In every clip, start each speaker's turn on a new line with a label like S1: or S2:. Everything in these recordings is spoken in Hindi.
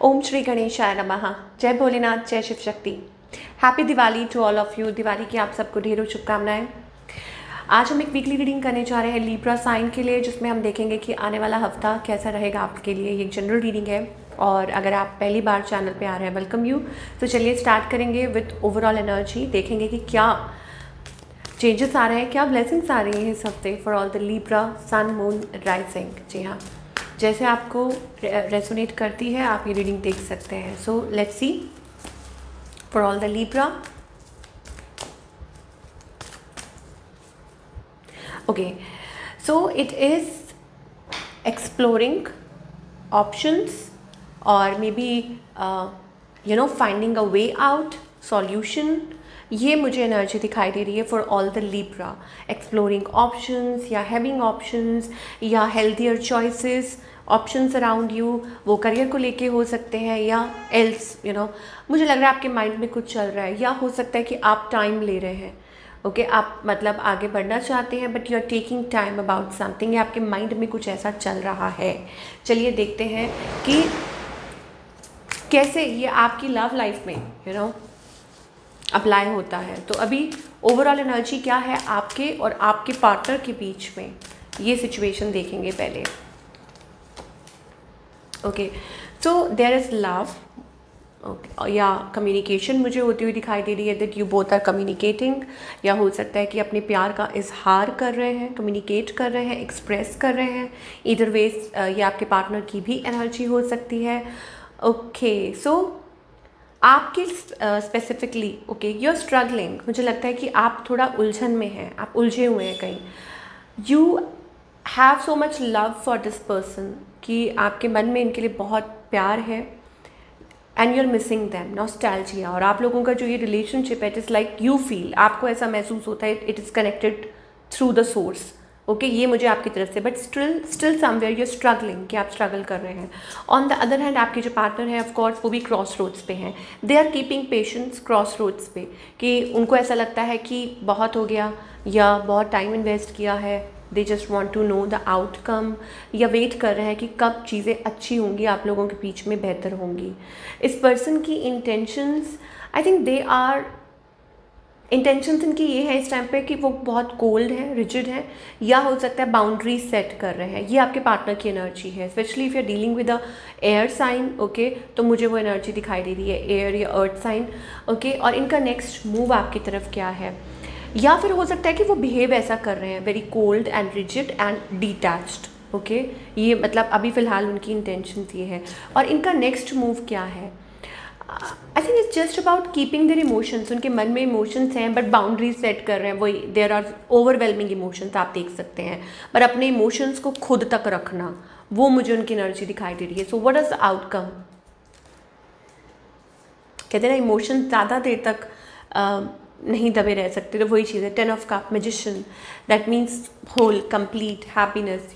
S1: ओम श्री गणेशाय नमः। जय भोलेनाथ, जय Shiv Shakti. Happy Diwali to all of you. Diwali की आप सबको ढेरों शुभकामनाएं। आज हम एक वीकली रीडिंग करने जा रहे हैं लिब्रा साइन के लिए, जिसमें हम देखेंगे कि आने वाला हफ्ता कैसा रहेगा आपके लिए। ये एक जनरल रीडिंग है और अगर आप पहली बार चैनल पे आ रहे हैं, वेलकम यू। तो चलिए स्टार्ट करेंगे विथ ओवरऑल एनर्जी। देखेंगे कि क्या चेंजेस आ रहे हैं, क्या ब्लेसिंग्स आ रही हैं इस हफ्ते for all the Libra sun moon rising. जी हाँ, जैसे आपको रेसोनेट करती है आप ये रीडिंग देख सकते हैं। So let's see for all the Libra. Okay, so it is exploring options और maybe finding a way out, solution. ये मुझे एनर्जी दिखाई दे रही है for all the Libra. Exploring options या हैविंग ऑप्शंस या healthier choices, options around you. वो करियर को लेके हो सकते हैं या एल्स मुझे लग रहा है आपके माइंड में कुछ चल रहा है, या हो सकता है कि आप टाइम ले रहे हैं। ओके, आप मतलब आगे बढ़ना चाहते हैं but you are taking time about something, या आपके माइंड में कुछ ऐसा चल रहा है। चलिए देखते हैं कि कैसे ये आपकी लव लाइफ में अप्लाई होता है। तो अभी ओवरऑल एनर्जी क्या है आपके और आपके पार्टनर के बीच में, ये सिचुएशन देखेंगे पहले। Okay, so there is love, या कम्युनिकेशन मुझे होती हुई दिखाई दे रही है, that you both are communicating. या हो सकता है कि अपने प्यार का इजहार कर रहे हैं, कम्युनिकेट कर रहे हैं, एक्सप्रेस कर रहे हैं। इधर वेज ये आपके पार्टनर की भी एनर्जी हो सकती है। ओके, सो आपके स्पेसिफिकली यू आर स्ट्रगलिंग। मुझे लगता है कि आप थोड़ा उलझन में हैं, आप उलझे हुए हैं कहीं। You have so much love for this person कि आपके मन में इनके लिए बहुत प्यार है, and you are missing them, nostalgia. और आप लोगों का जो ये रिलेशनशिप है, it is like you feel, आपको ऐसा महसूस होता है it is connected through the source. Okay, ये मुझे आपकी तरफ से, but still somewhere you are struggling, कि आप स्ट्रगल कर रहे हैं। ऑन द अदर हैंड आपके जो पार्टनर है ऑफकोर्स वो भी क्रॉस रोड्स पे हैं। They are keeping patience crossroads पे, कि उनको ऐसा लगता है कि बहुत हो गया या बहुत टाइम इन्वेस्ट किया है। They just want to know the outcome, या वेट कर रहे हैं कि कब चीज़ें अच्छी होंगी, आप लोगों के बीच में बेहतर होंगी। इस पर्सन की intentions, I think they are intentions इनकी ये है इस टाइम पे कि वो बहुत कोल्ड है, रिजिड है, या हो सकता है बाउंड्रीज सेट कर रहे हैं। ये आपके पार्टनर की एनर्जी है, especially if you are dealing with a air sign. Okay, तो मुझे वो एनर्जी दिखाई दे रही है, एयर या अर्थ साइन। ओके, और इनका नेक्स्ट मूव आपकी तरफ क्या है, या फिर हो सकता है कि वो बिहेव ऐसा कर रहे हैं, very cold and rigid and detached. Okay, ये मतलब अभी फ़िलहाल उनकी इंटेंशंस ये है। और इनका नेक्स्ट मूव क्या है, I think it's just about keeping their emotions. उनके मन में इमोशंस हैं बट बाउंड्रीज सेट कर रहे हैं। वही देयर आर ओवरवेलमिंग इमोशंस, आप देख सकते हैं, पर अपने इमोशंस को खुद तक रखना, वो मुझे उनकी एनर्जी दिखाई दे रही है। So what is the outcome. कहते हैं ना, इमोशंस ज़्यादा देर तक नहीं दबे रह सकते, तो वही चीज़ है। 10 of cup, magician, that means whole complete happiness,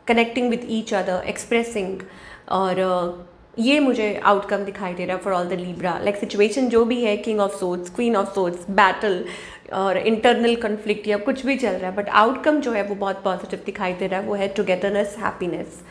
S1: connecting with each other, expressing. और ये मुझे आउटकम दिखाई दे रहा है for all the Libra. Like situation जो भी है, king of swords, queen of swords, battle और इंटरनल कन्फ्लिक्ट या कुछ भी चल रहा है, बट आउटकम जो है वो बहुत पॉजिटिव दिखाई दे रहा है, वो है togetherness, happiness.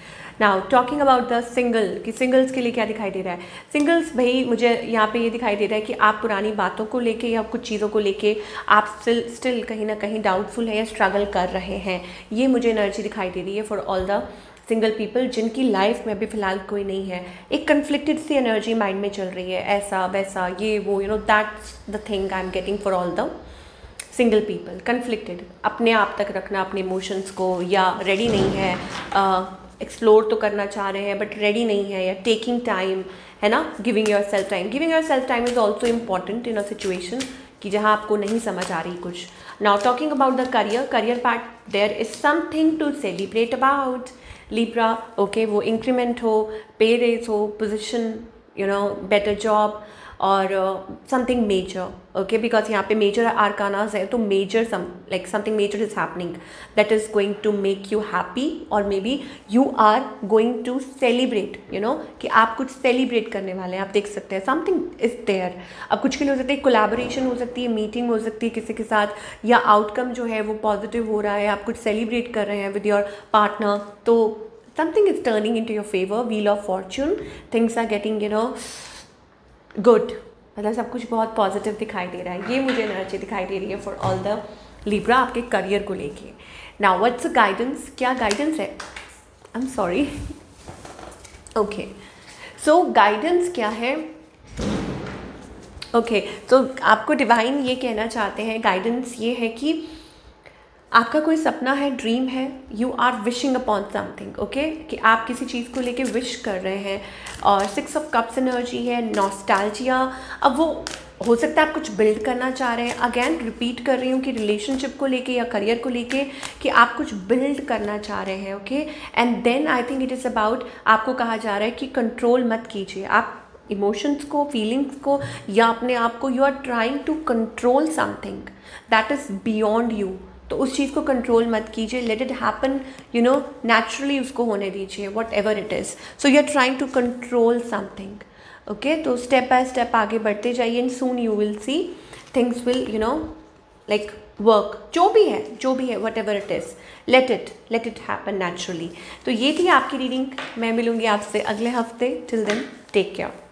S1: Now talking about the single, कि सिंगल्स के लिए क्या दिखाई दे रहा है। सिंगल्स भाई, मुझे यहाँ पे ये दिखाई दे रहा है कि आप पुरानी बातों को लेके या कुछ चीज़ों को लेके आप स्टिल कहीं ना कहीं डाउटफुल है या स्ट्रगल कर रहे हैं। ये मुझे एनर्जी दिखाई दे रही है for all the single people जिनकी लाइफ में अभी फ़िलहाल कोई नहीं है। एक कन्फ्लिक्टेड सी एनर्जी माइंड में चल रही है, ऐसा वैसा ये वो, that's the thing I am getting for all the single people. Conflicted, अपने आप तक रखना अपने इमोशंस को, या रेडी नहीं है, एक्सप्लोर तो करना चाह रहे हैं बट रेडी नहीं है, या टेकिंग टाइम, है ना, giving yourself time. Giving yourself time is also important in a situation कि जहाँ आपको नहीं समझ आ रही कुछ। Now talking about the career part, there is something to celebrate about Libra. Okay, वो इंक्रीमेंट हो, पे रेस हो, पोजिशन, बेटर जॉब, और समथिंग मेजर। ओके, बिकॉज यहाँ पे मेजर आर्कानास है, तो major something major is happening that is going to make you happy, और maybe you are going to celebrate, कि आप कुछ सेलिब्रेट करने वाले हैं। आप देख सकते हैं समथिंग इज देयर। अब कुछ के लिए हो सकती है कोलैबोरेशन, हो सकती है मीटिंग, हो सकती है किसी के साथ, या आउटकम जो है वो पॉजिटिव हो रहा है, आप कुछ सेलिब्रेट कर रहे हैं विद योर पार्टनर। तो something is turning into your favor, wheel of fortune, things are getting good, मतलब सब कुछ बहुत पॉजिटिव दिखाई दे रहा है, ये मुझे एनर्जी दिखाई दे रही है फॉर ऑल द लिब्रा आपके करियर को लेके. नाउ व्हाट्स द गाइडेंस, क्या गाइडेंस है? I am sorry. Okay, so guidance क्या है? ओके, तो आपको डिवाइन ये कहना चाहते हैं, गाइडेंस ये है कि आपका कोई सपना है, ड्रीम है, you are wishing upon something. Okay, कि आप किसी चीज़ को लेके विश कर रहे हैं. और 6 ऑफ कप्स एनर्जी है, नॉस्टैल्जिया. अब वो हो सकता है आप कुछ बिल्ड करना चाह रहे हैं. अगेन रिपीट कर रही हूँ कि रिलेशनशिप को लेके या करियर को लेके कि आप कुछ बिल्ड करना चाह रहे हैं. Okay, and then I think it is about, आपको कहा जा रहा है कि कंट्रोल मत कीजिए आप इमोशंस को, फीलिंग्स को या अपने आप को. You are trying to control something that is beyond you. तो उस चीज़ को कंट्रोल मत कीजिए, let it happen, you know, naturally उसको होने दीजिए, whatever it is. So you are trying to control something. Okay, तो स्टेप बाय स्टेप आगे बढ़ते जाइए and soon you will see things will, you know, like work. जो भी है whatever it is, let it happen naturally. तो ये थी आपकी रीडिंग. मैं मिलूँगी आपसे अगले हफ्ते. Till then take care.